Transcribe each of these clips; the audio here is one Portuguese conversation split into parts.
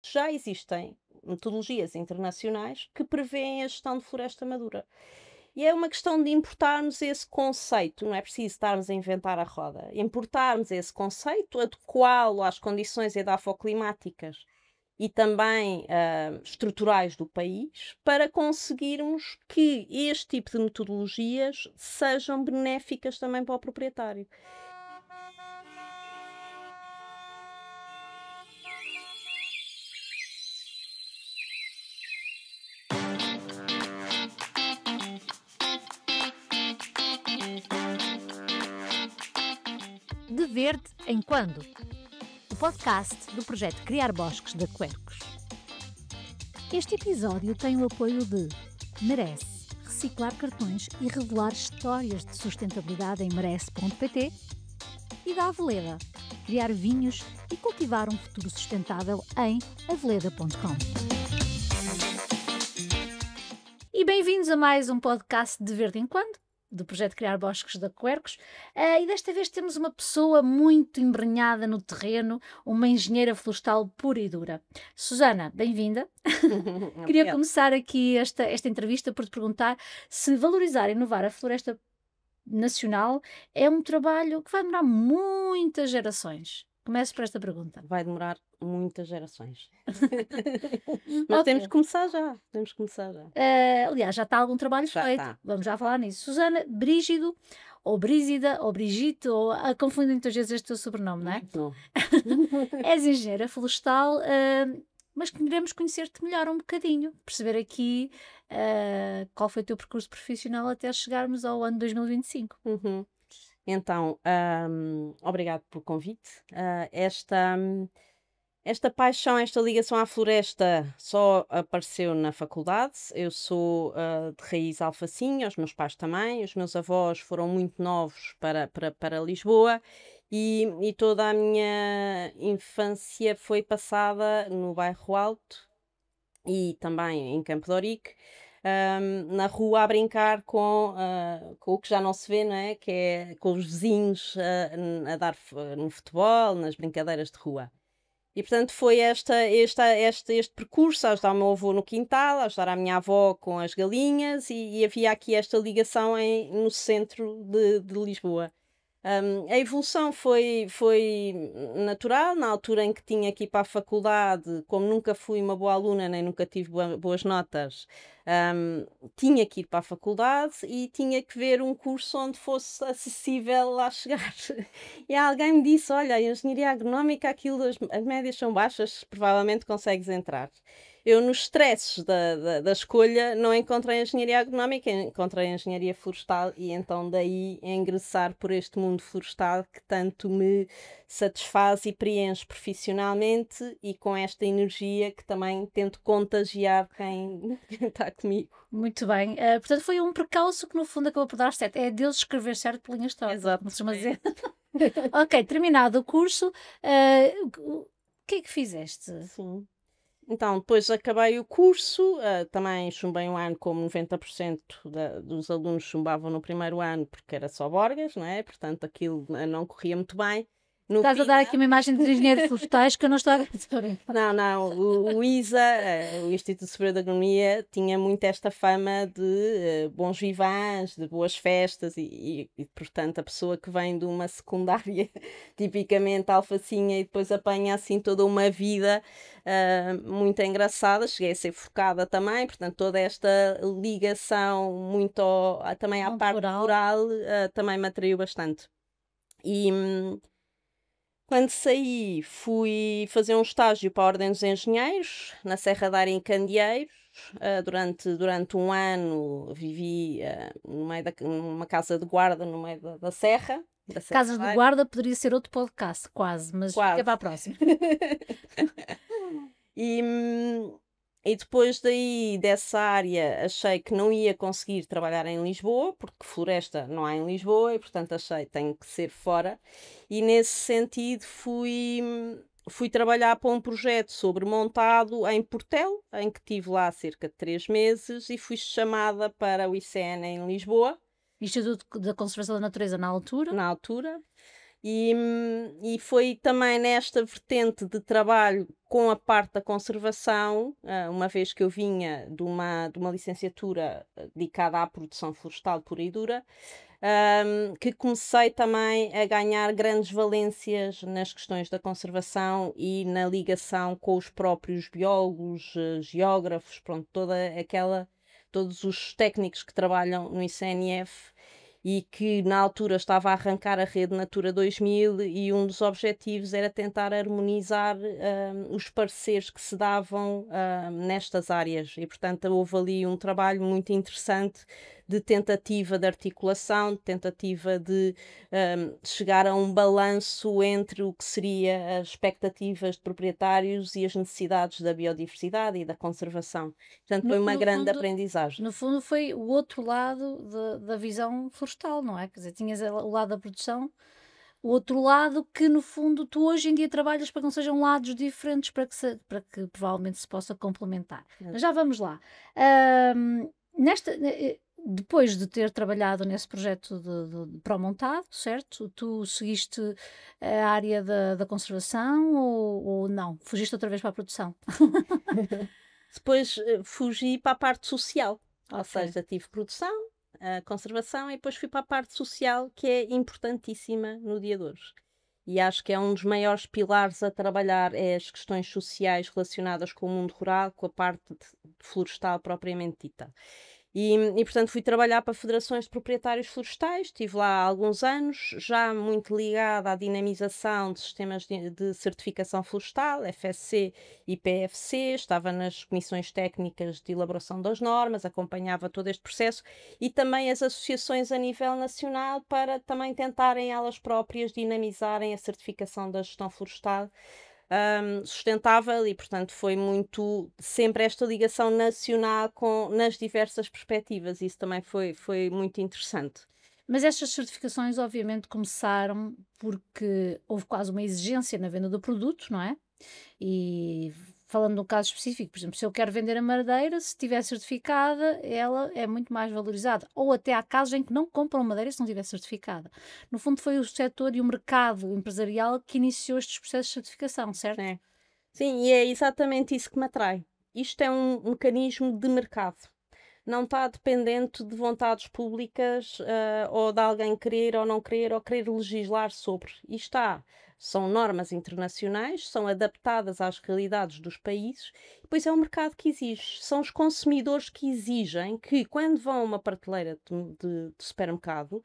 Já existem metodologias internacionais que prevêem a gestão de floresta madura. E é uma questão de importarmos esse conceito, não é preciso estarmos a inventar a roda. Importarmos esse conceito, adequá-lo às condições edafoclimáticas e também estruturais do país, para conseguirmos que este tipo de metodologias sejam benéficas também para o proprietário. De Verde em Quando, o podcast do projeto Criar Bosques da Quercus. Este episódio tem o apoio de Merece, reciclar cartões e revelar histórias de sustentabilidade em merece.pt e da Aveleda, criar vinhos e cultivar um futuro sustentável em aveleda.com. E bem-vindos a mais um podcast de Verde em Quando, do projeto Criar Bosques da Quercus, e desta vez temos uma pessoa muito embrenhada no terreno, uma engenheira florestal pura e dura. Susana, bem-vinda. Queria Obrigada. começar aqui esta entrevista por te perguntar se valorizar e inovar a floresta nacional é um trabalho que vai demorar muitas gerações. Começo por esta pergunta. Vai demorar muitas gerações. Mas temos que começar já. Temos que começar já. Aliás, já está algum trabalho Já feito. está. Vamos já falar nisso. Susana Brígido, ou Brígida, ou Brigitte, ou confundo muitas vezes este teu sobrenome, não é? Não. És engenheira florestal, mas queremos conhecer-te melhor um bocadinho, perceber aqui qual foi o teu percurso profissional até chegarmos ao ano 2025. Uhum. Então, obrigado pelo convite. Esta paixão, esta ligação à floresta só apareceu na faculdade. Eu sou de raiz alfacinha, os meus pais também. Os meus avós foram muito novos para Lisboa e toda a minha infância foi passada no Bairro Alto e também em Campo de Ourique, na rua a brincar com o que já não se vê, não é? Que é com os vizinhos a dar no futebol, nas brincadeiras de rua. E portanto foi este percurso, a ajudar o meu avô no quintal, a ajudar a minha avó com as galinhas e havia aqui esta ligação no centro de Lisboa. A evolução foi natural, na altura em que tinha que ir para a faculdade, como nunca fui uma boa aluna, nem nunca tive boas notas, tinha que ir para a faculdade e tinha que ver um curso onde fosse acessível lá chegar. E alguém me disse: Olha, a engenharia agronómica, aquilo, as médias são baixas, provavelmente consegues entrar. Eu, nos stresses da escolha, não encontrei engenharia agronómica, encontrei engenharia florestal e então daí ingressar por este mundo florestal que tanto me satisfaz e preenche profissionalmente e com esta energia que também tento contagiar quem está comigo. Muito bem. Portanto, foi um percalço que no fundo acabou por dar certo. É Deus escrever certo por linhas tortas, Exato. como se chama dizer. Ok, terminado o curso, o que é que fizeste? Sim. Então, depois acabei o curso, também chumbei um ano, como 90% dos alunos chumbavam no primeiro ano, porque era só Borgas, não é? Portanto, aquilo não corria muito bem. No Estás a dar aqui uma imagem de engenheiro florestais que eu não estou a ver. Não, o ISA, o Instituto Superior de Agronomia, tinha muito esta fama de bons vivants, de boas festas portanto, a pessoa que vem de uma secundária tipicamente alfacinha e depois apanha assim toda uma vida muito engraçada. Cheguei a ser focada também, portanto, toda esta ligação muito também à Mundo parte rural. rural também me atraiu bastante. E quando saí, fui fazer um estágio para a Ordem dos Engenheiros, na Serra da Ar em Candeeiros. Durante um ano vivi no meio numa casa de guarda no meio da Serra. Da Serra Casas da de Ar. Guarda poderia ser outro podcast, quase, mas Quase. fica para a próxima. E, e depois dessa área achei que não ia conseguir trabalhar em Lisboa, porque floresta não há em Lisboa e portanto achei que tem que ser fora. E nesse sentido fui trabalhar para um projeto sobre montado em Portel, em que tive lá cerca de 3 meses e fui chamada para o ICN em Lisboa, Instituto da Conservação da Natureza na altura. na altura. E foi também nesta vertente de trabalho com a parte da conservação, uma vez que eu vinha de uma licenciatura dedicada à produção florestal pura e dura, que comecei também a ganhar grandes valências nas questões da conservação e na ligação com os próprios biólogos, geógrafos, pronto, todos os técnicos que trabalham no ICNF e que na altura estava a arrancar a rede Natura 2000 e um dos objetivos era tentar harmonizar os pareceres que se davam nestas áreas e portanto houve ali um trabalho muito interessante de tentativa de articulação, de tentativa de chegar a um balanço entre o que seria as expectativas de proprietários e as necessidades da biodiversidade e da conservação. Portanto, No, foi uma no grande fundo, aprendizagem. no fundo foi o outro lado da visão florestal, não é? Quer dizer, tinhas o lado da produção, o outro lado que no fundo tu hoje em dia trabalhas para que não sejam lados diferentes para que provavelmente se possa complementar. Mas já vamos lá. Nesta, depois de ter trabalhado nesse projeto de pró-montado, certo? Tu seguiste a área da conservação ou não? Fugiste outra vez para a produção? Depois fugi para a parte social, ou Ok. seja, tive produção, conservação e depois fui para a parte social, que é importantíssima no dia de hoje. E acho que é um dos maiores pilares a trabalhar é as questões sociais relacionadas com o mundo rural, com a parte de florestal propriamente dita. Portanto, fui trabalhar para federações de proprietários florestais, estive lá há alguns anos, já muito ligada à dinamização de sistemas de certificação florestal, FSC e PFC, estava nas comissões técnicas de elaboração das normas, acompanhava todo este processo e também as associações a nível nacional para também tentarem elas próprias dinamizarem a certificação da gestão florestal sustentável e, portanto, foi muito sempre esta ligação nacional nas diversas perspectivas. Isso também foi muito interessante. Mas estas certificações, obviamente, começaram porque houve quase uma exigência na venda do produto, não é? E falando de um caso específico, por exemplo, se eu quero vender a madeira, se estiver certificada, ela é muito mais valorizada. Ou até há casos em que não compram madeira se não estiver certificada. No fundo, foi o setor e o mercado empresarial que iniciou estes processos de certificação, certo? Sim. Sim, e é exatamente isso que me atrai. Isto é um mecanismo de mercado. Não está dependente de vontades públicas, ou de alguém querer ou não querer, ou querer legislar sobre. Isto são normas internacionais, são adaptadas às realidades dos países, e depois é o mercado que exige. São os consumidores que exigem que, quando vão a uma prateleira de supermercado,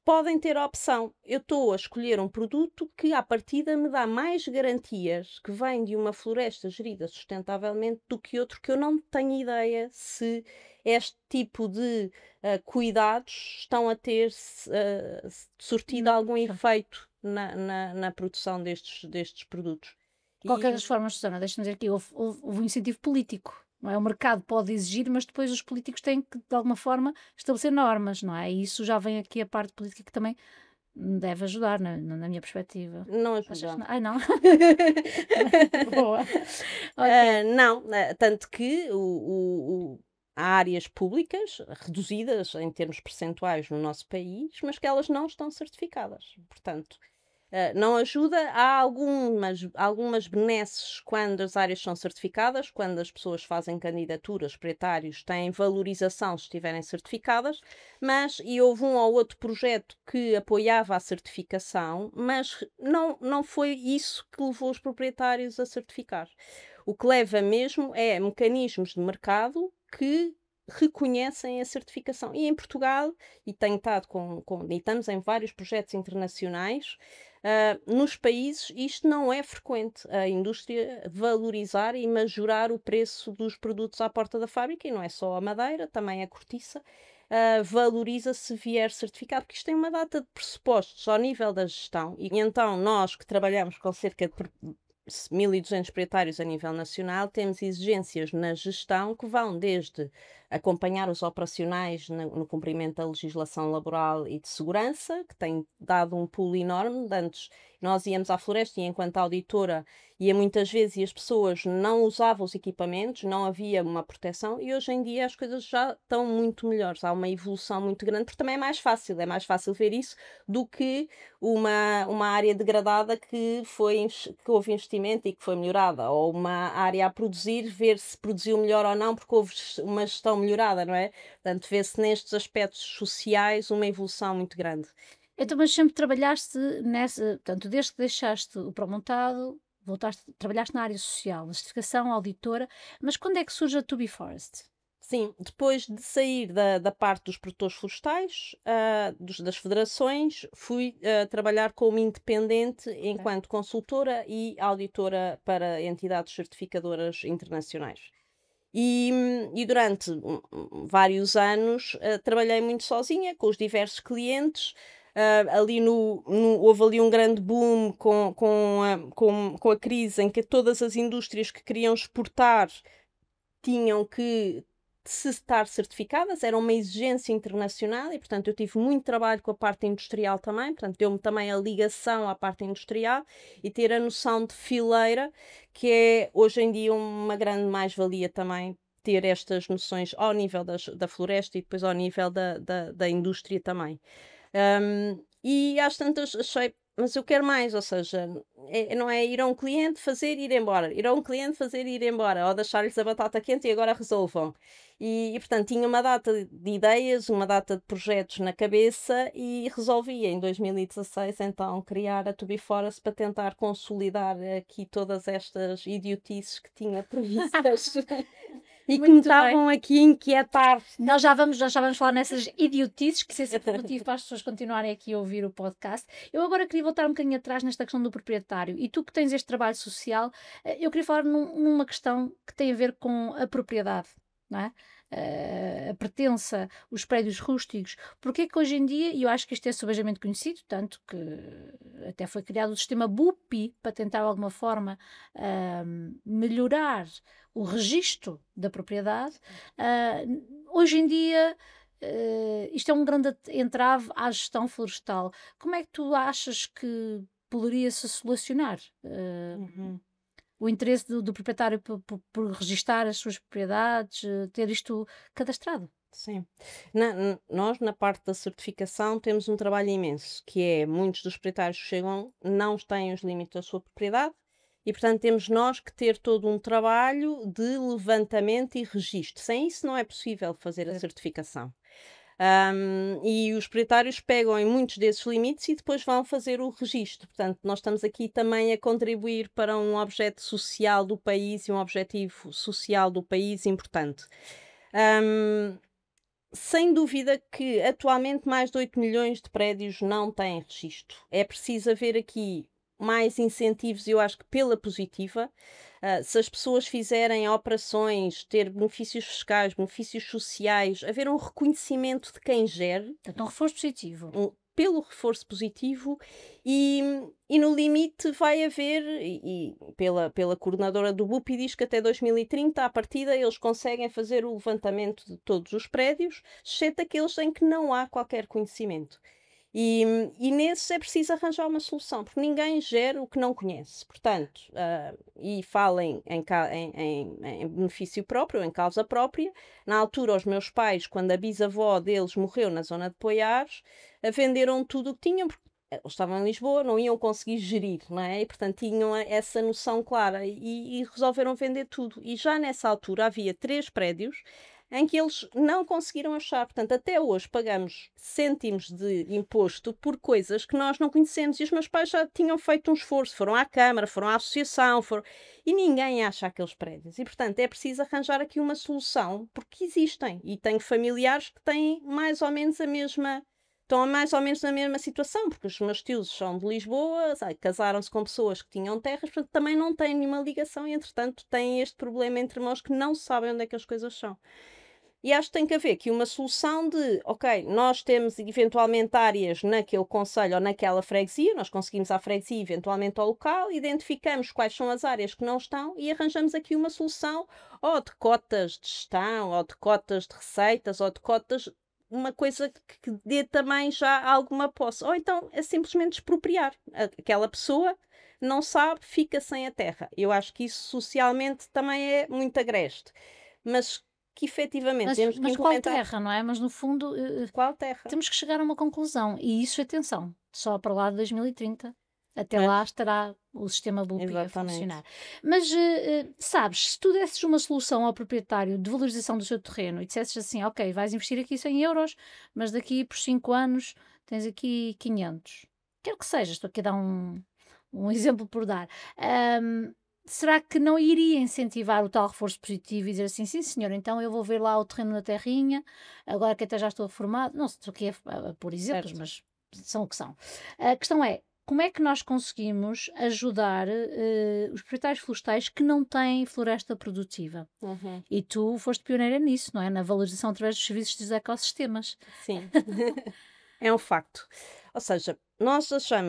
podem ter a opção. Eu estou a escolher um produto que, à partida, me dá mais garantias que vem de uma floresta gerida sustentavelmente do que outro que eu não tenho ideia se este tipo de cuidados estão a ter surtido Na algum produção. efeito na produção destes produtos. De qualquer E das formas, Susana, deixa-me dizer que houve um incentivo político. Não é? O mercado pode exigir, mas depois os políticos têm que, de alguma forma, estabelecer normas, não é? E isso já vem aqui a parte política que também deve ajudar, na minha perspectiva. não Achas que ajuda. não? Ai, não. Boa. Ok. Não, tanto que há áreas públicas reduzidas em termos percentuais no nosso país, mas que elas não estão certificadas. Portanto, não ajuda. Há algumas benesses quando as áreas são certificadas, quando as pessoas fazem candidaturas, proprietários têm valorização se estiverem certificadas, e houve um ou outro projeto que apoiava a certificação, mas não foi isso que levou os proprietários a certificar. O que leva mesmo é mecanismos de mercado que reconhecem a certificação. E em Portugal, e tenho estado e estamos em vários projetos internacionais, nos países isto não é frequente, a indústria valorizar e majorar o preço dos produtos à porta da fábrica, e não é só a madeira, também a cortiça, valoriza se vier certificado, porque isto tem uma data de pressupostos ao nível da gestão, e então nós que trabalhamos com cerca de 1.200 proprietários a nível nacional, temos exigências na gestão que vão desde acompanhar os operacionais no cumprimento da legislação laboral e de segurança, que tem dado um pulo enorme. Antes nós íamos à floresta e enquanto auditora ia muitas vezes e as pessoas não usavam os equipamentos, não havia uma proteção e hoje em dia as coisas já estão muito melhores, há uma evolução muito grande, porque também é mais fácil ver isso do que uma área degradada que houve investimento e que foi melhorada, ou uma área a produzir, ver se produziu melhor ou não, porque houve uma gestão melhorada, não é? Portanto, vê-se nestes aspectos sociais uma evolução muito grande. Então, mas sempre trabalhaste nessa, portanto, desde que deixaste o Promontado, voltaste, trabalhaste na área social, na certificação, auditora, mas quando é que surge a To Be Forest? Sim, depois de sair da parte dos produtores florestais, das federações, fui trabalhar como independente Ok. enquanto consultora e auditora para entidades certificadoras internacionais. E durante vários anos trabalhei muito sozinha, com os diversos clientes. Houve ali um grande boom com a crise em que todas as indústrias que queriam exportar tinham que estar certificadas, era uma exigência internacional e, portanto, eu tive muito trabalho com a parte industrial também, portanto, deu-me também a ligação à parte industrial e ter a noção de fileira, que é hoje em dia uma grande mais-valia também, ter estas noções ao nível da floresta e depois ao nível da indústria também. E às tantas achei, mas eu quero mais, ou seja, não é ir a um cliente fazer e ir embora, ir a um cliente fazer e ir embora, ou deixar-lhes a batata quente e agora resolvam. Portanto, tinha uma data de ideias, uma data de projetos na cabeça e resolvi em 2016 então criar a To Be Forest para tentar consolidar aqui todas estas idiotices que tinha previstas. E que me Muito bem. estavam aqui a inquietar. Nós já vamos falar nessas idiotices, que isso é sempre motivo para as pessoas continuarem aqui a ouvir o podcast. Eu agora queria voltar um bocadinho atrás nesta questão do proprietário. E tu que tens este trabalho social, eu queria falar numa questão que tem a ver com a propriedade, não é? A pertença, os prédios rústicos. Porque é que hoje em dia, e eu acho que isto é subejamente conhecido, tanto que até foi criado o sistema BUPI para tentar de alguma forma melhorar o registro da propriedade. Hoje em dia, isto é um grande entrave à gestão florestal. Como é que tu achas que poderia-se solucionar Uhum. o interesse do proprietário por registar as suas propriedades, ter isto cadastrado? Sim. Nós, na parte da certificação, temos um trabalho imenso, que é muitos dos proprietários que chegam não têm os limites da sua propriedade e, portanto, temos nós que ter todo um trabalho de levantamento e registro. Sem isso, não é possível fazer a Certo. certificação. E os proprietários pegam em muitos desses limites e depois vão fazer o registro. Portanto, nós estamos aqui também a contribuir para um objeto social do país e um objetivo social do país importante. Hum, Sem dúvida que atualmente mais de 8 milhões de prédios não têm registro. É preciso haver aqui mais incentivos, eu acho que pela positiva. Se as pessoas fizerem operações, ter benefícios fiscais, benefícios sociais, haver um reconhecimento de quem gere, Portanto, um reforço positivo. pelo reforço positivo e, e no limite vai haver, pela coordenadora do BUPI diz que até 2030, à partida, eles conseguem fazer o levantamento de todos os prédios, exceto aqueles em que não há qualquer conhecimento. E nesses é preciso arranjar uma solução, porque ninguém gera o que não conhece. Portanto, e falem em benefício próprio, em causa própria. Na altura, os meus pais, quando a bisavó deles morreu na zona de Poiares, venderam tudo o que tinham, porque eles estavam em Lisboa, não iam conseguir gerir, não é? E, portanto, tinham essa noção clara e resolveram vender tudo. E já nessa altura havia 3 prédios em que eles não conseguiram achar. Portanto, até hoje pagamos cêntimos de imposto por coisas que nós não conhecemos. E os meus pais já tinham feito um esforço, foram à Câmara, foram à Associação, e ninguém acha aqueles prédios. E, portanto, é preciso arranjar aqui uma solução, porque existem. E tenho familiares que têm mais ou menos a mesma. Estão mais ou menos na mesma situação, porque os meus tios são de Lisboa, casaram-se com pessoas que tinham terras, portanto também não têm nenhuma ligação e, entretanto, têm este problema entre nós que não sabem onde é que as coisas são. E acho que tem que haver aqui uma solução de, ok, nós temos eventualmente áreas naquele concelho ou naquela freguesia, nós conseguimos à freguesia, eventualmente ao local, identificamos quais são as áreas que não estão e arranjamos aqui uma solução ou de cotas de gestão, ou de cotas de receitas, ou de cotas uma coisa que dê também já alguma posse. Ou então é simplesmente expropriar. Aquela pessoa não sabe, fica sem a terra. Eu acho que isso socialmente também é muito agreste. Mas que efetivamente temos que Mas qual implementar. terra, não é? Mas no fundo, Qual terra? temos que chegar a uma conclusão. E isso, atenção, só para lá de 2030. Até lá Pois, estará o sistema BUPI a exatamente. funcionar. Mas, sabes, se tu desses uma solução ao proprietário de valorização do seu terreno e dissesses assim, ok, vais investir aqui 100 euros, mas daqui por 5 anos tens aqui 500. Quero que seja, estou aqui a dar um exemplo por dar. Ahm, Será que não iria incentivar o tal reforço positivo e dizer assim, sim senhor, então eu vou ver lá o terreno na terrinha, agora que até já estou reformado, não sei, estou aqui a pôr exemplos, Certo. mas são o que são. A questão é, como é que nós conseguimos ajudar os proprietários florestais que não têm floresta produtiva? Uhum. E tu foste pioneira nisso, não é? Na valorização através dos serviços dos ecossistemas. Sim. É um facto. Ou seja,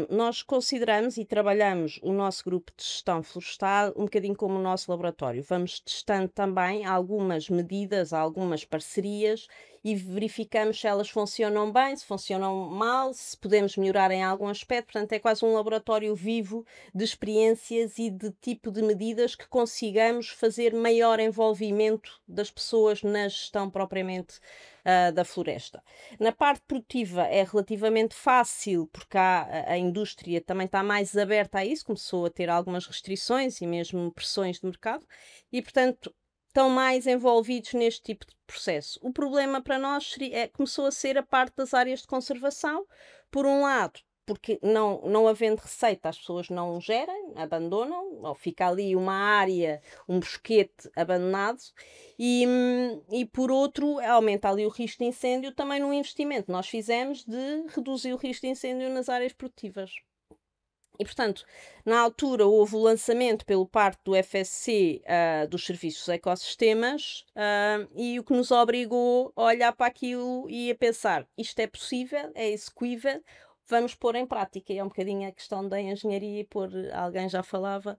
nós consideramos e trabalhamos o nosso grupo de gestão florestal um bocadinho como o nosso laboratório. Vamos testando também algumas medidas, algumas parcerias e verificamos se elas funcionam bem, se funcionam mal, se podemos melhorar em algum aspecto. Portanto, é quase um laboratório vivo de experiências e de tipo de medidas que consigamos fazer maior envolvimento das pessoas na gestão propriamente da floresta. Na parte produtiva é relativamente fácil, porque a indústria também está mais aberta a isso, começou a ter algumas restrições e mesmo pressões de mercado, e portanto estão mais envolvidos neste tipo de processo. O problema para nós começou a ser a parte das áreas de conservação, por um lado, porque não havendo receita, as pessoas não gerem, abandonam, ou fica ali uma área, um bosquete abandonado, e por outro, aumenta ali o risco de incêndio também no investimento. Nós fizemos de reduzir o risco de incêndio nas áreas produtivas. E, portanto, na altura houve o lançamento pelo parte do FSC dos serviços de ecossistemas e o que nos obrigou a olhar para aquilo e a pensar isto é possível, é execuível, vamos pôr em prática. E é um bocadinho a questão da engenharia e pôr, alguém já falava,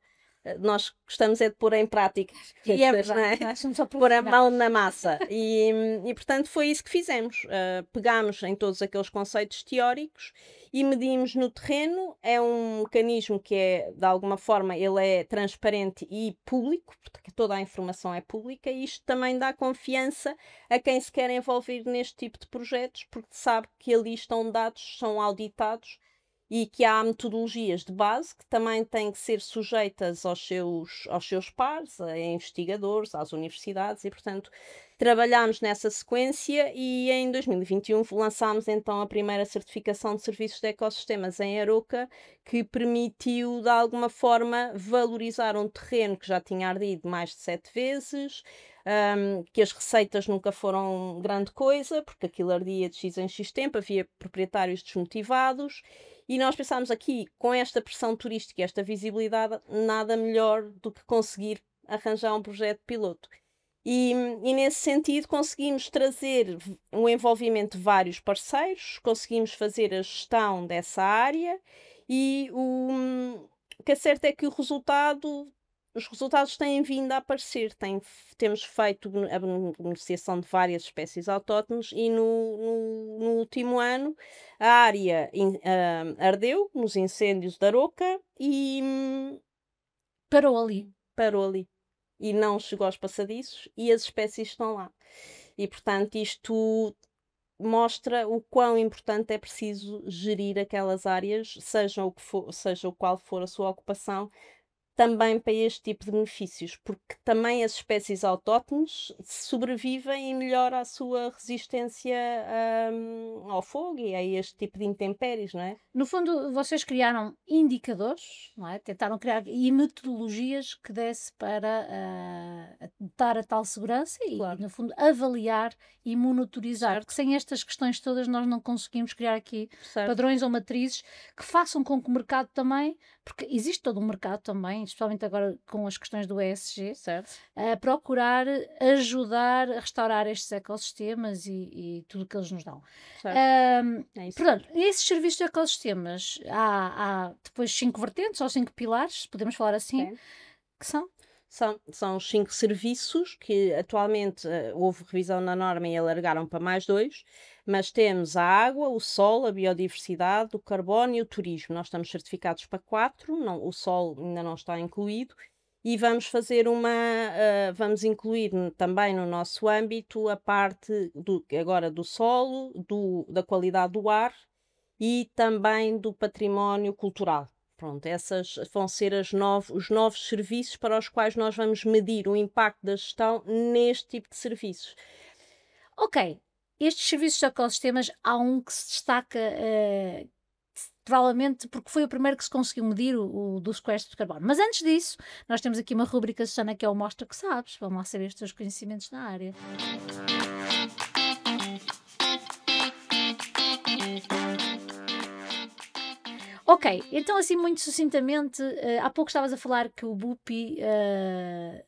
nós gostamos é de pôr em prática as E é coisas, não é? verdade, nós somos só Pôr a profissionais. mão na massa. E portanto foi isso que fizemos. Pegámos em todos aqueles conceitos teóricos e medimos no terreno. É um mecanismo que é, de alguma forma, ele é transparente e público, porque toda a informação é pública e isto também dá confiança a quem se quer envolver neste tipo de projetos, porque sabe que ali estão dados, são auditados e que há metodologias de base que também têm que ser sujeitas aos seus pares, a investigadores, às universidades e, portanto, trabalhámos nessa sequência e em 2021 lançámos então a primeira certificação de serviços de ecossistemas em Aroca, que permitiu, de alguma forma, valorizar um terreno que já tinha ardido mais de 7 vezes, que as receitas nunca foram grande coisa, porque aquilo ardia de X em X tempo, havia proprietários desmotivados, e nós pensámos aqui, com esta pressão turística e esta visibilidade, nada melhor do que conseguir arranjar um projeto piloto. E nesse sentido conseguimos trazer o envolvimento de vários parceiros, conseguimos fazer a gestão dessa área e o que é certo é que os resultados têm vindo a aparecer. Temos feito a beneficiação de várias espécies autóctones e no último ano a área ardeu nos incêndios da Aroca e Parou ali. parou ali. E não chegou aos passadiços e as espécies estão lá. E portanto isto mostra o quão importante é preciso gerir aquelas áreas, seja o qual for a sua ocupação, também para este tipo de benefícios, porque também as espécies autóctones sobrevivem e melhora a sua resistência ao fogo e a este tipo de intempéries, não é? No fundo, vocês criaram indicadores, não é? Tentaram criar e metodologias que desse para dar a tal segurança e, Claro. no fundo, avaliar e monitorizar. Certo. Porque sem estas questões todas nós não conseguimos criar aqui Certo. padrões ou matrizes que façam com que o mercado também, porque existe todo um mercado também, especialmente agora com as questões do ESG, Certo. a procurar ajudar a restaurar estes ecossistemas e tudo o que eles nos dão. Certo. É isso. Portanto, esses serviços de ecossistemas, há depois 5 vertentes ou 5 pilares, podemos falar assim, Sim. que são? São os 5 serviços que atualmente houve revisão na norma e alargaram para mais 2, mas temos a água, o sol, a biodiversidade, o carbono e o turismo. Nós estamos certificados para 4, o sol ainda não está incluído, e vamos fazer vamos incluir também no nosso âmbito a parte agora do solo, da qualidade do ar e também do património cultural. Pronto, essas vão ser os novos serviços para os quais nós vamos medir o impacto da gestão neste tipo de serviços. Ok, estes serviços de ecossistemas, há um que se destaca, provavelmente porque foi o primeiro que se conseguiu medir o do sequestro de carbono. Mas antes disso, nós temos aqui uma rubrica, Susana, que é o Mostra que Sabes. Vamos lá saber os teus conhecimentos na área. Ok, então assim muito sucintamente, há pouco estavas a falar que o BUPI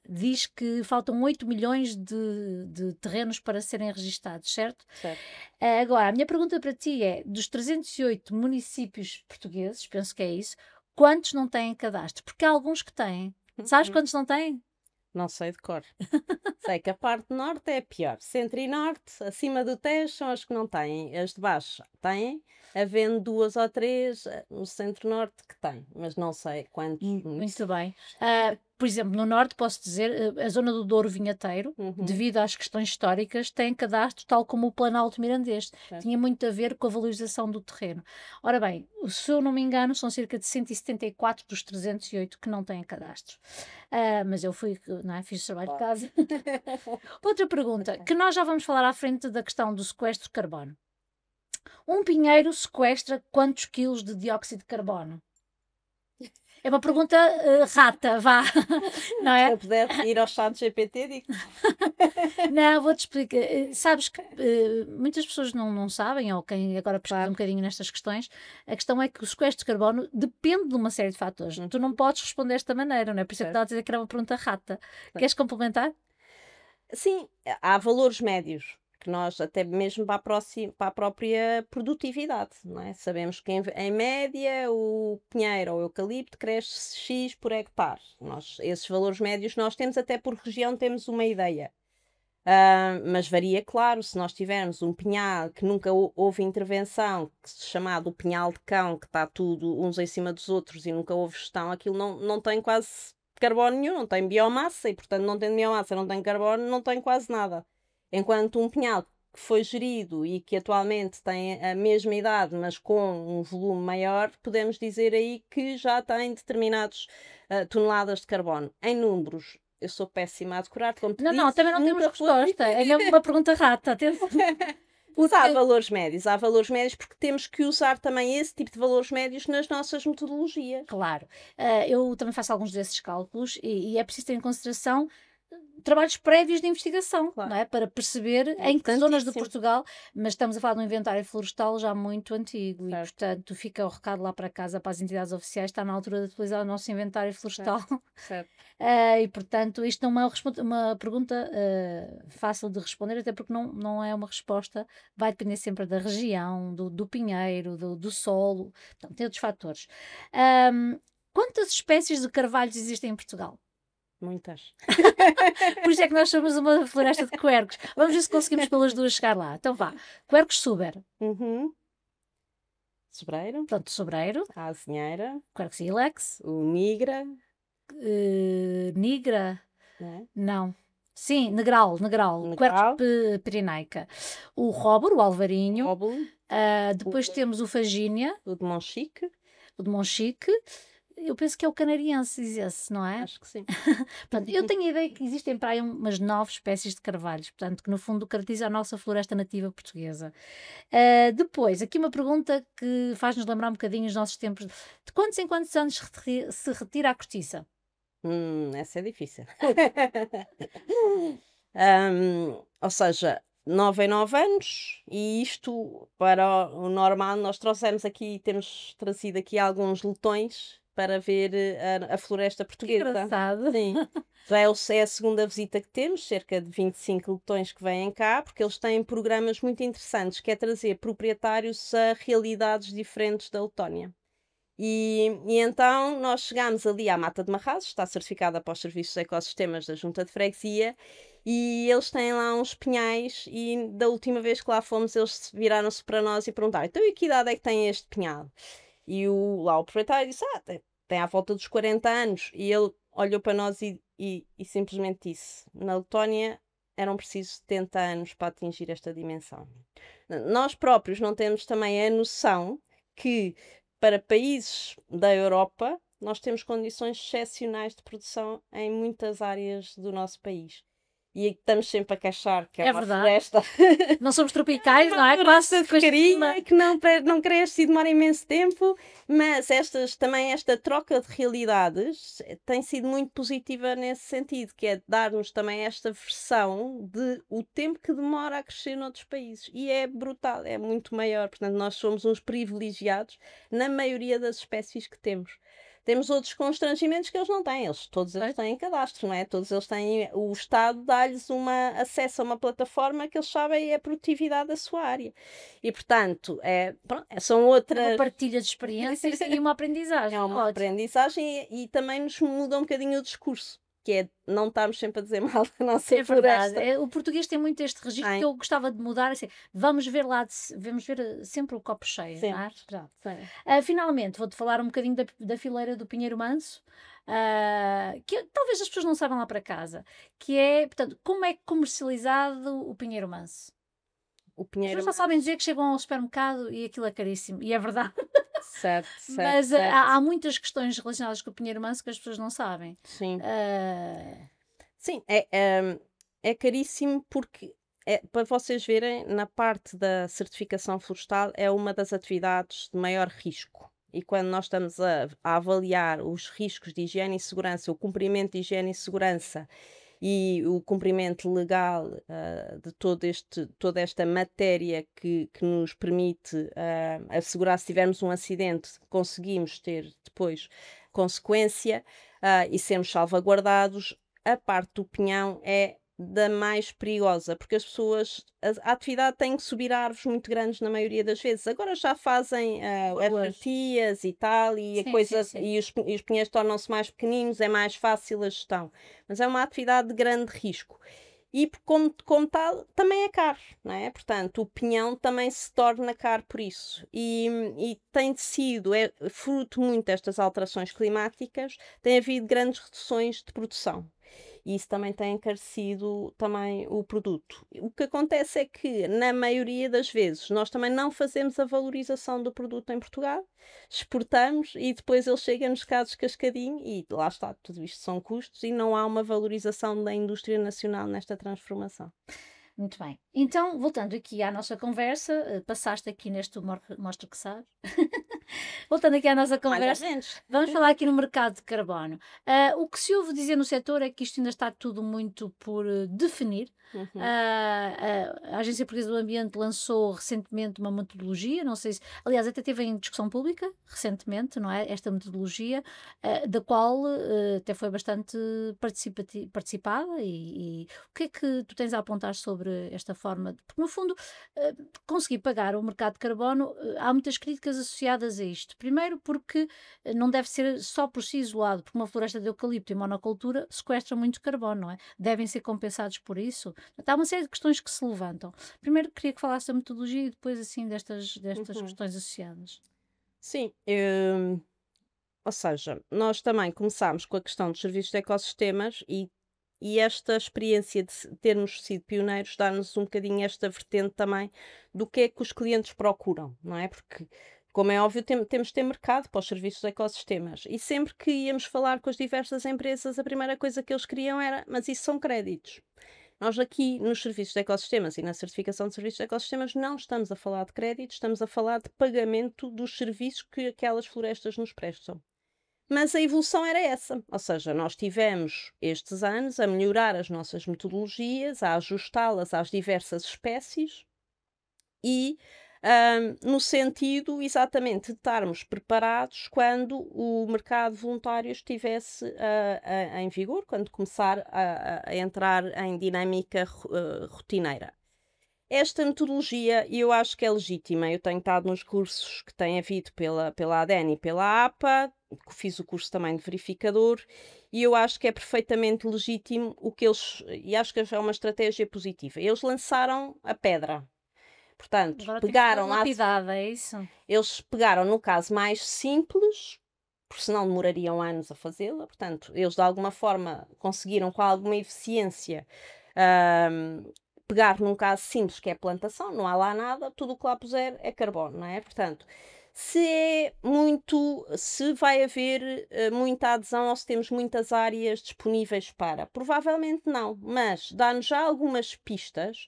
diz que faltam 8 milhões de terrenos para serem registados, certo? Certo. Agora, a minha pergunta para ti é, dos 308 municípios portugueses, penso que é isso, quantos não têm cadastro? Porque há alguns que têm. Sabes quantos não têm? Não sei de cor. Sei que a parte norte é a pior. Centro e norte, acima do Tejo, são as que não têm. As de baixo têm, havendo 2 ou 3 no centro-norte que têm, mas não sei quantos. Muito bem. Por exemplo, no norte, posso dizer, a zona do Douro Vinheteiro, devido às questões históricas, tem cadastro tal como o Planalto Mirandês. Tinha muito a ver com a valorização do terreno. Ora bem, se eu não me engano, são cerca de 174 dos 308 que não têm cadastro. Mas eu fiz o trabalho de casa. Outra pergunta, que nós já vamos falar à frente da questão do sequestro de carbono. Um pinheiro sequestra quantos quilos de dióxido de carbono? É uma pergunta rata, vá, não é? Se eu puder ir ao chat GPT, digo. Não, vou-te explicar. Sabes que muitas pessoas não sabem, ou quem agora pesquisa um bocadinho nestas questões, a questão é que o sequestro de carbono depende de uma série de fatores. Tu não podes responder desta maneira, não é? Por isso é que estava a dizer que era uma pergunta rata. Queres complementar? Sim, há valores médios que nós, até mesmo para a própria produtividade, não é? Sabemos que em média o pinheiro ou o eucalipto cresce X por hectare. Esses valores médios nós temos, até por região temos uma ideia. Mas varia, claro, se nós tivermos um pinhal que nunca houve intervenção, que se chamado o pinhal de cão, que está tudo uns em cima dos outros e nunca houve gestão, aquilo não tem quase carbono nenhum, não tem biomassa e, portanto, não tem biomassa, não tem carbono, não tem quase nada. Enquanto um pinhal que foi gerido e que atualmente tem a mesma idade, mas com um volume maior, podemos dizer aí que já tem determinadas toneladas de carbono. Em números, eu sou péssima a decorar, como te disse. Não, também não temos resposta. É mesmo uma pergunta rata. Mas há valores médios porque temos que usar também esse tipo de valores médios nas nossas metodologias. Claro. Eu também faço alguns desses cálculos e é preciso ter em consideração trabalhos prévios de investigação, Claro. não é? Para perceber em que zonas de Portugal, mas estamos a falar de um inventário florestal já muito antigo e, portanto, fica o recado lá para casa, para as entidades oficiais, está na altura de utilizar o nosso inventário florestal. Certo. E, portanto, isto não é uma pergunta fácil de responder, até porque não é uma resposta, vai depender sempre da região, do pinheiro, do solo, portanto, tem outros fatores. Quantas espécies de carvalhos existem em Portugal? Muitas. Por isso é que nós somos uma floresta de quercos. Vamos ver se conseguimos pelas duas chegar lá. Então vá. Quercus suber. Sobreiro. Pronto, sobreiro. A azinheira. Quercus ilex. O nigra. Nigra. Não é? Não. Sim, negral. Quercus pirenaica. O róboro, o alvarinho. Róbulo. Depois temos o fagínia. O de Monchique. O de Monchique. Eu penso que é o canariense, esse, não é? Acho que sim. Portanto, eu tenho a ideia que existem para aí umas 9 espécies de carvalhos, portanto, que no fundo caracteriza a nossa floresta nativa portuguesa. Depois, aqui uma pergunta que faz-nos lembrar um bocadinho os nossos tempos. De quantos em quantos anos se retira a cortiça? Essa é difícil. Ou seja, 9 em 9 anos, e isto, para o normal, nós temos trazido aqui alguns letões para ver a floresta portuguesa. Engraçado. Sim. Já é a segunda visita que temos, cerca de 25 letões que vêm cá, porque eles têm programas muito interessantes, que é trazer proprietários a realidades diferentes da Letónia. E então nós chegámos ali à Mata de Marrazes, está certificada para os serviços de ecossistemas da Junta de Freguesia, e eles têm lá uns pinhais, e da última vez que lá fomos, eles viraram-se para nós e perguntaram: então, e que idade é que tem este pinhal? E lá o proprietário disse: tem à volta dos 40 anos. E ele olhou para nós e simplesmente disse: na Letónia eram precisos 70 anos para atingir esta dimensão. Nós próprios não temos também a noção que, para países da Europa, nós temos condições excepcionais de produção em muitas áreas do nosso país. E estamos sempre a queixar que é uma verdade. floresta. Não somos tropicais, não é? Quase Quase de carinha, que não cresce e demora imenso tempo, mas também esta troca de realidades tem sido muito positiva nesse sentido, que é dar-nos também esta versão de o tempo que demora a crescer noutros países. E é brutal, é muito maior. Portanto, nós somos uns privilegiados na maioria das espécies que temos. Temos outros constrangimentos que eles não têm. Todos eles têm cadastro, não é? Todos eles têm... O Estado dá-lhes acesso a uma plataforma que eles sabem a produtividade da sua área. E, portanto, são outras... Uma partilha de experiências e uma aprendizagem. É uma aprendizagem e também nos muda um bocadinho o discurso, que é não estarmos sempre a dizer mal da nossa floresta. O português tem muito este registro que eu gostava de mudar, assim, vamos ver sempre o copo cheio. Sempre. Não é? Finalmente, vou-te falar um bocadinho da fileira do Pinheiro Manso, que talvez as pessoas não saibam lá para casa, que é, portanto, como é comercializado o Pinheiro Manso? O Pinheiro As pessoas só sabem dizer que chegam ao supermercado e aquilo é caríssimo, e é verdade. Certo. Mas há muitas questões relacionadas com o Pinheiro Manso que as pessoas não sabem. Sim. Sim, é caríssimo porque, para vocês verem, na parte da certificação florestal é uma das atividades de maior risco. E quando nós estamos a avaliar os riscos de higiene e segurança, o cumprimento de higiene e segurança e o cumprimento legal de toda esta matéria que nos permite assegurar, se tivermos um acidente, conseguimos ter depois consequência e sermos salvaguardados, a parte do pinhão é da mais perigosa, porque as pessoas, a atividade tem que subir a árvores muito grandes na maioria das vezes. Agora já fazem as fatias e tal, e Sim, a coisa, sim. e os pinheiros tornam-se mais pequeninos, é mais fácil a gestão. Mas é uma atividade de grande risco. E como tal, também é caro, não é? Portanto, o pinhão também se torna caro por isso. E tem sido, fruto muito destas alterações climáticas, tem havido grandes reduções de produção. E isso também tem encarecido também o produto. O que acontece é que, na maioria das vezes, nós também não fazemos a valorização do produto em Portugal, exportamos e depois ele chega-nos cá descascadinho e lá está, tudo isto são custos e não há uma valorização da indústria nacional nesta transformação. Muito bem. Então, voltando aqui à nossa conversa, passaste aqui neste Mostra que sabes. Voltando aqui à nossa conversa, vamos falar aqui no mercado de carbono. O que se ouve dizer no setor é que isto ainda está tudo muito por definir. A Agência Portuguesa do Ambiente lançou recentemente uma metodologia, não sei se, aliás, até teve em discussão pública recentemente, não é? Esta metodologia, da qual até foi bastante participada e o que é que tu tens a apontar sobre esta forma? Porque, no fundo, conseguir pagar o mercado de carbono, há muitas críticas associadas a isto. Primeiro porque não deve ser só por si isolado, porque uma floresta de eucalipto e monocultura sequestra muito carbono, não é? Devem ser compensados por isso. Há uma série de questões que se levantam. Primeiro queria que falasse da metodologia e depois assim destas questões associadas. Sim, ou seja, nós também começámos com a questão dos serviços de ecossistemas e esta experiência de termos sido pioneiros dá-nos um bocadinho esta vertente também do que é que os clientes procuram, não é? Porque, como é óbvio, temos de ter mercado para os serviços de ecossistemas. E sempre que íamos falar com as diversas empresas, a primeira coisa que eles queriam era: mas isso são créditos. Nós aqui nos serviços de ecossistemas e na certificação de serviços de ecossistemas não estamos a falar de créditos, estamos a falar de pagamento dos serviços que aquelas florestas nos prestam. Mas a evolução era essa, ou seja, nós tivemos estes anos a melhorar as nossas metodologias, a ajustá-las às diversas espécies e no sentido exatamente de estarmos preparados quando o mercado voluntário estivesse em vigor, quando começar a entrar em dinâmica rotineira. Esta metodologia eu acho que é legítima. Eu tenho estado nos cursos que tem havido pela ADN e pela APA, que fiz o curso também de verificador, e eu acho que é perfeitamente legítimo o que eles. E acho que é uma estratégia positiva. Eles lançaram a pedra. Portanto, Agora tem que ser pegaram lá, lapidada, é isso? eles pegaram no caso mais simples, porque senão demorariam anos a fazê-la. Portanto, eles de alguma forma conseguiram com alguma eficiência hum, pegar num caso simples que é a plantação, não há lá nada, tudo o que lá puser é carbono, não é? Portanto, se vai haver muita adesão ou se temos muitas áreas disponíveis para, provavelmente não, mas dá-nos já algumas pistas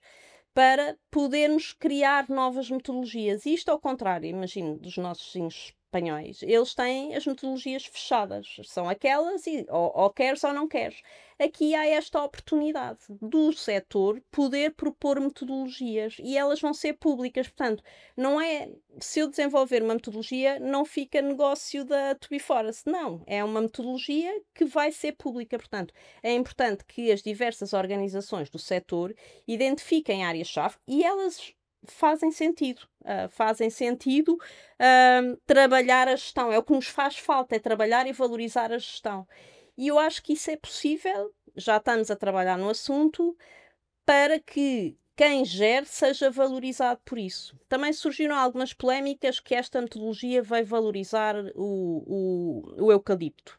para podermos criar novas metodologias. E isto ao contrário, imagino, dos nossos vizinhos espanhóis. Eles têm as metodologias fechadas. São aquelas e ou queres ou não queres. Aqui há esta oportunidade do setor poder propor metodologias e elas vão ser públicas. Portanto, não é, se eu desenvolver uma metodologia, não fica negócio da To Be Forest. Não, é uma metodologia que vai ser pública. Portanto, é importante que as diversas organizações do setor identifiquem áreas-chave e elas fazem sentido. Fazem sentido trabalhar a gestão. É o que nos faz falta, é trabalhar e valorizar a gestão. E eu acho que isso é possível, já estamos a trabalhar no assunto, para que quem gere seja valorizado por isso. Também surgiram algumas polémicas que esta metodologia vai valorizar o eucalipto.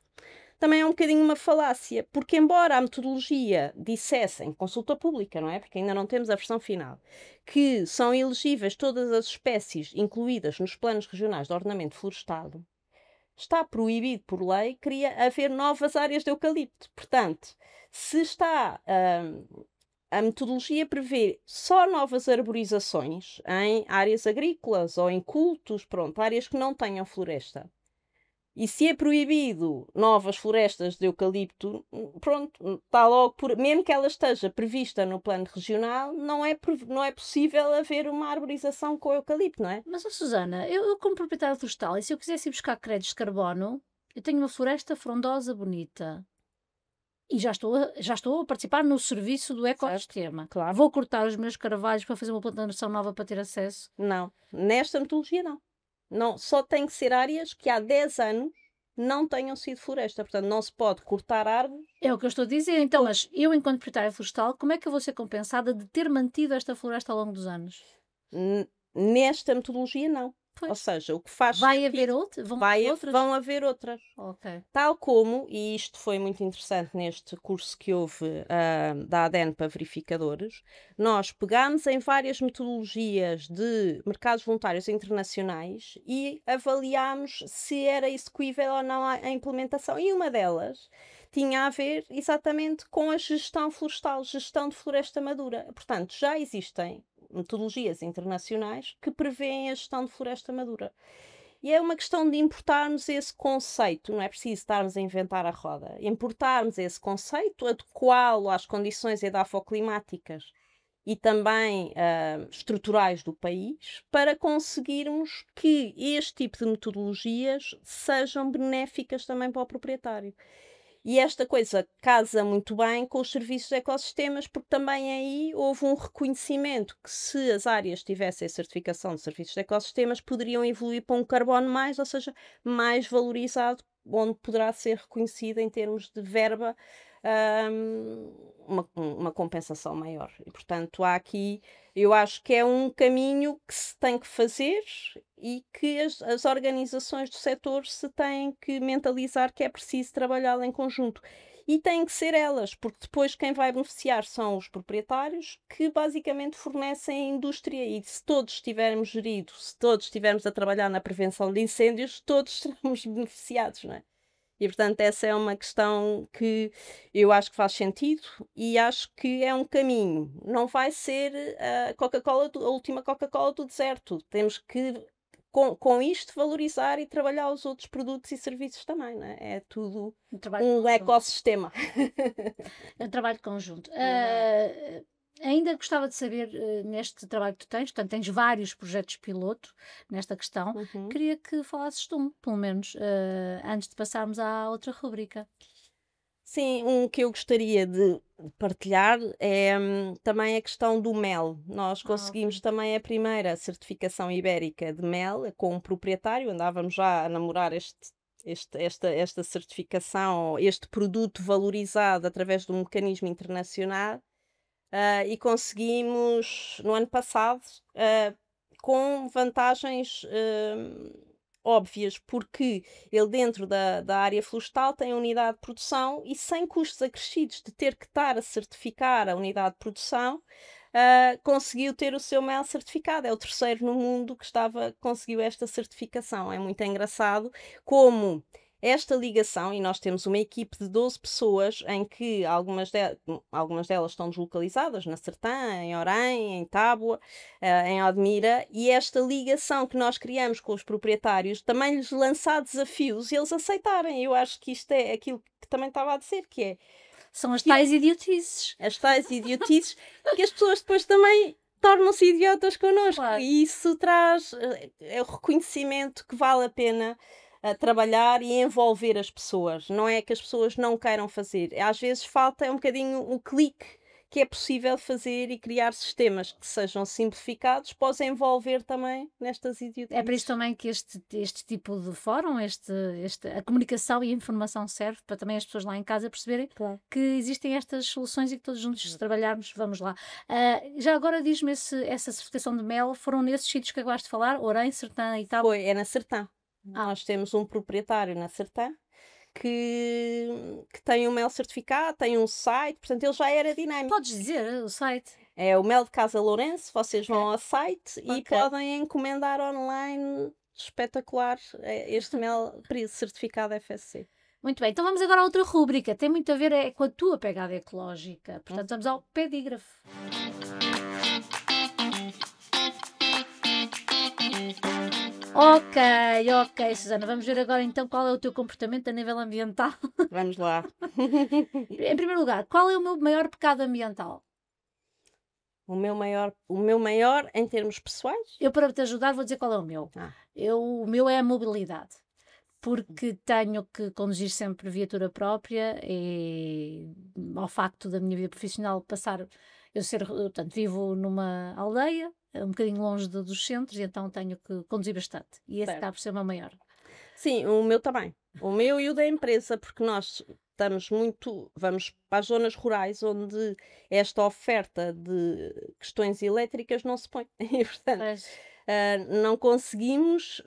Também é um bocadinho uma falácia, porque embora a metodologia dissesse em consulta pública, não é? Porque ainda não temos a versão final, que são elegíveis todas as espécies incluídas nos planos regionais de ordenamento florestal, está proibido por lei haver novas áreas de eucalipto. Portanto, se está a metodologia prevê só novas arborizações em áreas agrícolas ou em cultos, pronto, áreas que não tenham floresta. E se é proibido novas florestas de eucalipto, pronto, está logo por. Mesmo que ela esteja prevista no plano regional, não é possível haver uma arborização com eucalipto, não é? Mas, Susana, eu como proprietária florestal, e se eu quisesse ir buscar créditos de carbono, eu tenho uma floresta frondosa bonita. E já estou a participar no serviço do ecossistema. Claro. Vou cortar os meus carvalhos para fazer uma plantação nova para ter acesso? Não. Nesta metodologia, não. Não, só tem que ser áreas que há 10 anos não tenham sido floresta. Portanto, não se pode cortar árvores. É o que eu estou a dizer. Então, mas eu, enquanto proprietária florestal, como é que eu vou ser compensada de ter mantido esta floresta ao longo dos anos? Nesta metodologia, não. Ou seja, o que faz Vai haver outras? vão haver outras. Ok. Tal como, e isto foi muito interessante neste curso que houve da ADN para verificadores, nós pegámos em várias metodologias de mercados voluntários internacionais e avaliámos se era execuível ou não a implementação. E uma delas tinha a ver exatamente com a gestão florestal, gestão de floresta madura. Portanto, já existem metodologias internacionais que prevêem a gestão de floresta madura. E é uma questão de importarmos esse conceito, não é preciso estarmos a inventar a roda. Importarmos esse conceito, adequá-lo às condições edafoclimáticas e também estruturais do país, para conseguirmos que este tipo de metodologias sejam benéficas também para o proprietário. E esta coisa casa muito bem com os serviços de ecossistemas, porque também aí houve um reconhecimento que se as áreas tivessem a certificação de serviços de ecossistemas, poderiam evoluir para um carbono mais, ou seja, mais valorizado, onde poderá ser reconhecido em termos de verba uma compensação maior. E, portanto, há aqui, eu acho que é um caminho que se tem que fazer e que as organizações do setor se têm que mentalizar que é preciso trabalhar em conjunto. E têm que ser elas, porque depois quem vai beneficiar são os proprietários que basicamente fornecem a indústria e se todos estivermos geridos, se todos estivermos a trabalhar na prevenção de incêndios, todos seremos beneficiados, não é? E, portanto, essa é uma questão que eu acho que faz sentido e acho que é um caminho. Não vai ser a Coca-Cola, a última Coca-Cola do deserto. Temos que, com isto, valorizar e trabalhar os outros produtos e serviços também, não é? É tudo um ecossistema. É um trabalho conjunto. Ainda gostava de saber, neste trabalho que tu tens, portanto, tens vários projetos piloto nesta questão, queria que falasses de um, pelo menos, antes de passarmos à outra rubrica. Sim, um que eu gostaria de partilhar é também a questão do mel. Nós Ah, ok. conseguimos também a primeira certificação ibérica de mel com um proprietário, andávamos já a namorar esta certificação, este produto valorizado através de um mecanismo internacional, e conseguimos no ano passado, com vantagens óbvias, porque ele dentro da área florestal tem a unidade de produção e sem custos acrescidos de ter que estar a certificar a unidade de produção, conseguiu ter o seu mel certificado. É o terceiro no mundo que conseguiu esta certificação. É muito engraçado como esta ligação, e nós temos uma equipe de 12 pessoas em que algumas delas estão deslocalizadas na Sertã, em Orem, em Tábua, em Odmira, e esta ligação que nós criamos com os proprietários também lhes lançar desafios e eles aceitarem. Eu acho que isto é aquilo que também estava a dizer, que é São as tais idiotices. as tais idiotices que as pessoas depois também tornam-se idiotas connosco. Claro. E isso traz é o reconhecimento que vale a pena trabalhar e envolver as pessoas. Não é que as pessoas não queiram fazer. Às vezes falta um bocadinho o clique que é possível fazer e criar sistemas que sejam simplificados para os envolver também nestas É para isso idiotices. também que este tipo de fórum, a comunicação e a informação serve para também as pessoas lá em casa perceberem Claro. que existem estas soluções e que todos juntos, se trabalharmos, vamos lá. Já agora diz-me essa certificação de mel, foram nesses sítios que acabaste de falar? Orem, Sertã e tal? É na Sertã. Ah, Nós temos um proprietário na Sertã que tem o mel certificado, tem um site, portanto ele já era dinâmico. podes dizer o site? É o Mel de Casa Lourenço, vocês Ok, vão ao site e ok. podem encomendar online. Espetacular, este mel certificado FSC. Muito bem, então vamos agora a outra rúbrica. Tem muito a ver com a tua pegada ecológica. Portanto, vamos ao pedígrafo. Ok, ok, Susana. Vamos ver agora então qual é o teu comportamento a nível ambiental. Vamos lá. Em primeiro lugar, qual é o meu maior pecado ambiental? O meu maior em termos pessoais? Eu, para te ajudar, vou dizer qual é o meu. Ah, O meu é a mobilidade. Porque tenho que conduzir sempre viatura própria e ao facto da minha vida profissional portanto, vivo numa aldeia, um bocadinho longe dos centros, e então tenho que conduzir bastante. E esse certo. acaba por ser o meu maior. Sim, o meu também. O meu e o da empresa, porque nós vamos para as zonas rurais onde esta oferta de questões elétricas não se põe. E, portanto, Pois. não conseguimos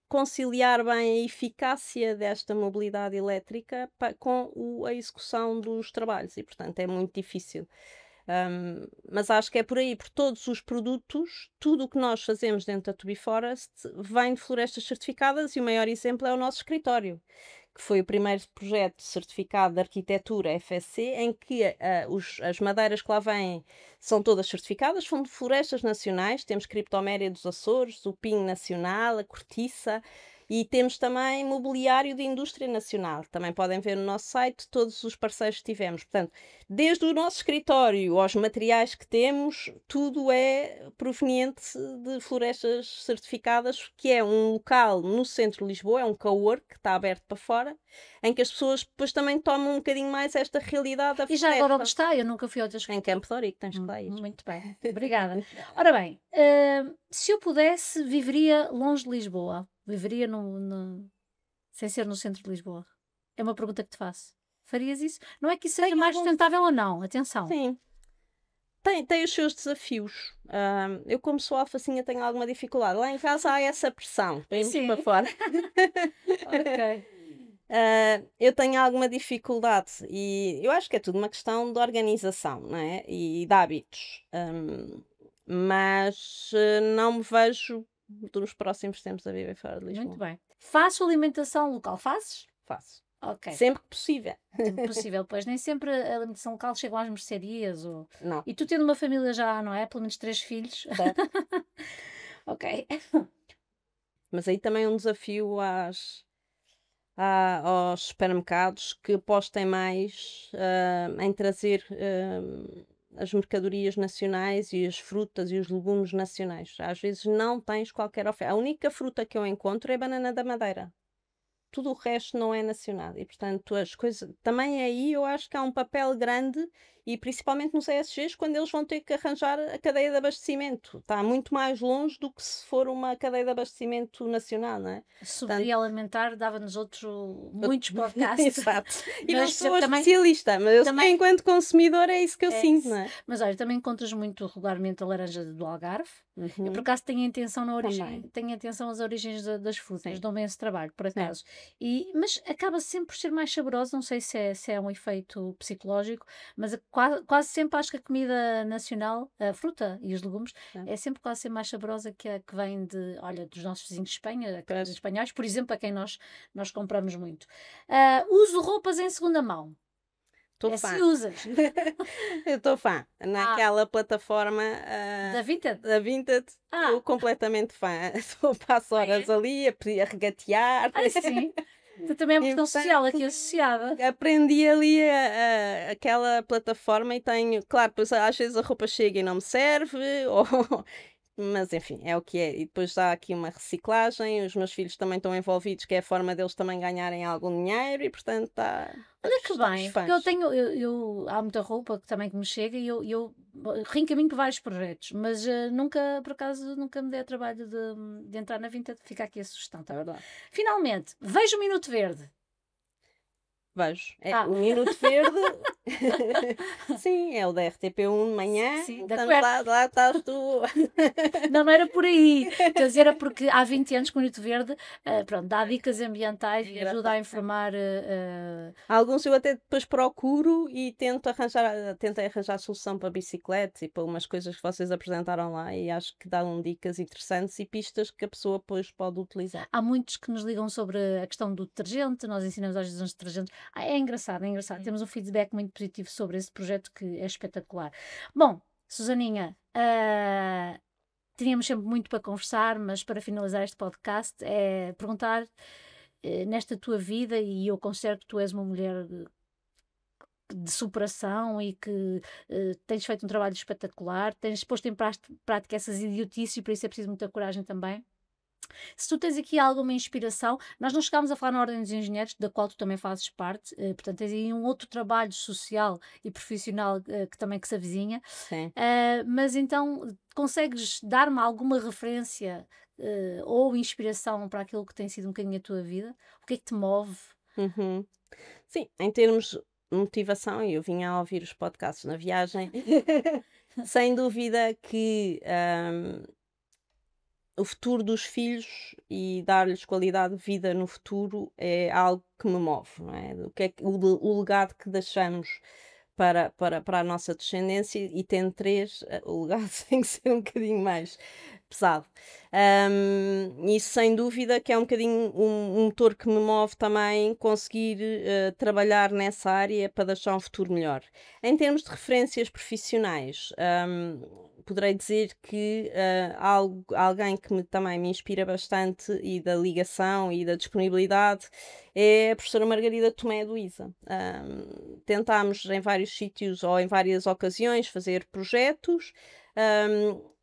conciliar bem a eficácia desta mobilidade elétrica com a execução dos trabalhos e, portanto, é muito difícil. Mas acho que é por aí, por todos os produtos, tudo o que nós fazemos dentro da Tubi Forest vem de florestas certificadas e o maior exemplo é o nosso escritório, que foi o primeiro projeto certificado de arquitetura FSC, em que as madeiras que lá vêm são todas certificadas, são de florestas nacionais, temos Criptoméria dos Açores, o Pinho Nacional, a Cortiça, e temos também mobiliário de indústria nacional. Também podem ver no nosso site todos os parceiros que tivemos. Portanto, desde o nosso escritório aos materiais que temos, tudo é proveniente de florestas certificadas, que é um local no centro de Lisboa, é um cowork que está aberto para fora, em que as pessoas depois também tomam um bocadinho mais esta realidade da E já agora onde floresta. está? Eu nunca fui a outras. Em Campo de Ourique, tens que lá ir. Muito bem, obrigada. Ora bem, se eu pudesse, viveria longe de Lisboa. Viveria sem ser no centro de Lisboa. É uma pergunta que te faço. Farias isso? Não é que isso seja Tenho mais alguns- sustentável ou não, atenção. Sim. Tem os seus desafios. Eu, como sou alfacinha, tenho alguma dificuldade. Lá em casa há essa pressão para irmos Sim. para fora. Ok. Eu tenho alguma dificuldade e eu acho que é tudo uma questão de organização, não é? E de hábitos. Mas não me vejo nos próximos tempos a viver fora de Muito Lisboa. bem. Faço alimentação local. Fazes? Faço. Ok. Sempre que possível. Sempre possível, pois nem sempre a alimentação local chegam às mercearias. Não. E tu tendo uma família já, não é? Pelo menos 3 filhos. Certo. Ok. Mas aí também é um desafio aos supermercados que apostem mais em trazer as mercadorias nacionais e as frutas e os legumes nacionais. Às vezes não tens qualquer oferta. A única fruta que eu encontro é a banana da Madeira. tudo o resto não é nacional. E, portanto, as coisas. Também aí eu acho que há um papel grande, e principalmente nos ESGs, quando eles vão ter que arranjar a cadeia de abastecimento. Está muito mais longe do que se for uma cadeia de abastecimento nacional, não é? Soberania alimentar dava-nos muitos podcasts. Exato. E não Mas sou a também- especialista, mas eu também- enquanto consumidor é isso que eu É sinto, isso. não é? Mas olha, também encontras muito regularmente a laranja do Algarve. Eu por Uhum. acaso tenho atenção na origem, Também. tenho atenção às origens das frutas, Sim. dou-me esse trabalho, por É. acaso. Mas acaba sempre por ser mais saborosa, não sei se é um efeito psicológico, mas quase sempre acho que a comida nacional, a fruta e os legumes, é sempre quase sempre mais saborosa que a que vem dos nossos vizinhos de Espanha, Pois. dos espanhóis, por exemplo, a quem nós compramos muito. Uso roupas em segunda mão. Estou fã. Se usas. Eu estou fã. Naquela plataforma Da Vinted? da Vinted, Ah. estou completamente fã. Passo horas ali a regatear. Sim. Tu também é uma E, questão portanto, social aqui associada. aprendi ali aquela plataforma e tenho, claro, depois às vezes a roupa chega e não me serve, mas enfim, é o que é. E depois há aqui uma reciclagem, os meus filhos também estão envolvidos, que é a forma deles também ganharem algum dinheiro e portanto Olha que estamos bem, fãs. porque há muita roupa que me chega e eu reencaminho para vários projetos, mas por acaso, nunca me dei a trabalho de entrar na Vinted. Fica aqui a sugestão, está verdade? Finalmente, vejo o Minuto Verde. Vejo. Ah. O Minuto Verde. Sim, é o da RTP1 de manhã. Sim, da Portanto, lá estás tu. Não era por aí. Quer dizer, era porque há 20 anos que o Minuto Verde pronto, dá dicas ambientais e ajuda a informar. Alguns eu até depois procuro e tentei arranjar solução para bicicletas e para umas coisas que vocês apresentaram lá, e acho que dão dicas interessantes e pistas que a pessoa depois pode utilizar. Há muitos que nos ligam sobre a questão do detergente, nós ensinamos às vezes uns detergentes. É engraçado, é engraçado. Temos um feedback muito positivo sobre esse projeto que é espetacular. Bom, Susaninha, teríamos sempre muito para conversar, mas para finalizar este podcast é perguntar nesta tua vida, e eu considero que tu és uma mulher de superação e que tens feito um trabalho espetacular, tens posto em prática essas idiotices, e por isso é preciso muita coragem também. Se tu tens aqui alguma inspiração, nós não chegámos a falar na Ordem dos Engenheiros, da qual tu também fazes parte, portanto tens aí um outro trabalho social e profissional que se avizinha. Sim. Mas então consegues dar-me alguma referência ou inspiração para aquilo que tem sido um bocadinho a tua vida? O que é que te move? Uhum. Sim, em termos de motivação, e eu vinha a ouvir os podcasts na viagem, sem dúvida que o futuro dos filhos e dar-lhes qualidade de vida no futuro é algo que me move, não é? O legado que deixamos para a nossa descendência, e tendo 3, o legado tem que ser um bocadinho mais pesado. Isso sem dúvida que é um bocadinho um motor que me move também, conseguir trabalhar nessa área para deixar um futuro melhor. Em termos de referências profissionais, poderei dizer que alguém que também me inspira bastante, e da ligação e da disponibilidade, é a professora Margarida Tomé do ISA. Tentámos em vários sítios ou em várias ocasiões fazer projetos,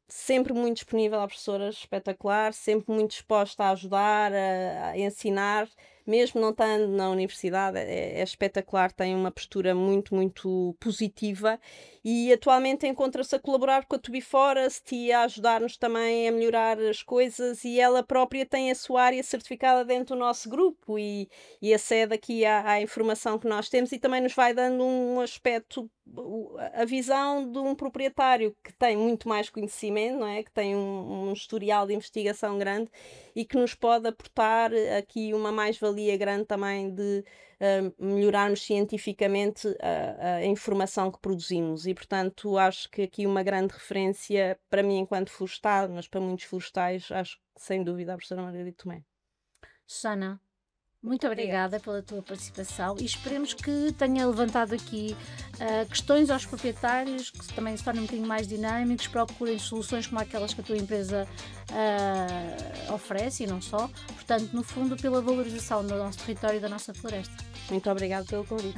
sempre muito disponível, a professora espetacular, sempre muito disposta a ajudar, a ensinar, mesmo não estando na universidade, é espetacular, tem uma postura muito, muito positiva, e atualmente encontra-se a colaborar com a To Be Forest e a ajudar-nos também a melhorar as coisas, e ela própria tem a sua área certificada dentro do nosso grupo e acede aqui à informação que nós temos, e também nos vai dando um aspecto, a visão de um proprietário que tem muito mais conhecimento, não é? Que tem um historial de investigação grande e que nos pode aportar aqui uma mais-valia grande também de melhorarmos cientificamente a informação que produzimos, e portanto acho que aqui uma grande referência para mim enquanto florestal, mas para muitos florestais, acho que sem dúvida a professora Margarida Tomé. Susana, muito obrigada pela tua participação, e esperemos que tenha levantado aqui questões aos proprietários, que também se tornem um bocadinho mais dinâmicos, procurem soluções como aquelas que a tua empresa oferece, e não só. Portanto, no fundo, pela valorização do nosso território e da nossa floresta. Muito obrigada pelo convite.